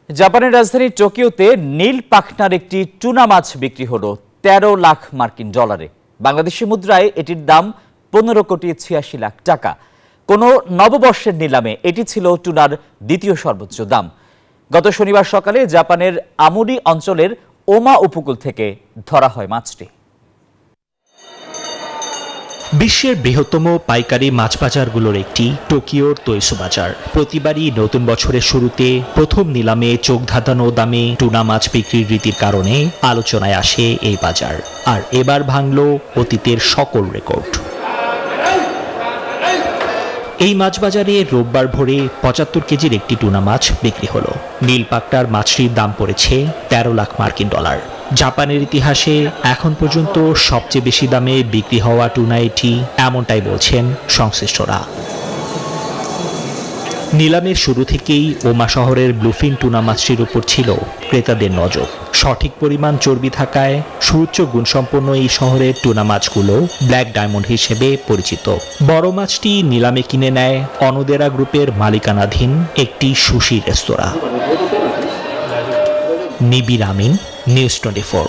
জাপানের রাজধানী টোকিওতে নীল পাখনার একটি টুনা মাছ বিক্রি হলো ১৩ লাখ মার্কিন ডলারে। বাংলাদেশি মুদ্রায় এটির দাম ১৫,৮৬,০০,০০০ টাকা। কোনো নববর্ষের নিলামে এটি ছিল টুনার দ্বিতীয় সর্বোচ্চ দাম। গত শনিবার সকালে জাপানের আমুরি অঞ্চলের ওমা উপকূল থেকে ধরা হয় মাছটি। বিশ্বের বৃহত্তম পাইকারি মাছ বাজারগুলোর একটি টোকিওর তোইসু বাজার। প্রতিবারই নতুন বছরের শুরুতে প্রথম নিলামে চোখ ধাঁধানো দামে টুনা মাছ বিক্রির রীতির কারণে আলোচনায় আসে এই বাজার। আর এবার ভাঙল অতীতের সকল রেকর্ড। এই মাছ বাজারে রোববার ভোরে ৭৫ কেজির একটি টুনা মাছ বিক্রি হলো। নীল পাকটার মাছটির দাম পড়েছে ১৩ লাখ মার্কিন ডলার। জাপানের ইতিহাসে এখন পর্যন্ত সবচেয়ে বেশি দামে বিক্রি হওয়া টুনা এটি, এমনটাই বলছেন সংশ্লিষ্টরা। নিলামের শুরু থেকেই ওমা শহরের ব্লুফিন টুনা মাছটির উপর ছিল ক্রেতাদের নজর। সঠিক পরিমাণ চর্বি থাকায় সুউচ্চ গুণসম্পন্ন এই শহরের টুনা মাছগুলো ব্ল্যাক ডায়মন্ড হিসেবে পরিচিত। বড় মাছটি নিলামে কিনে নেয় অনোদেরা গ্রুপের মালিকানাধীন একটি সুশি রেস্তোরাঁ। নিবিড় আমিন, নিউজ 24।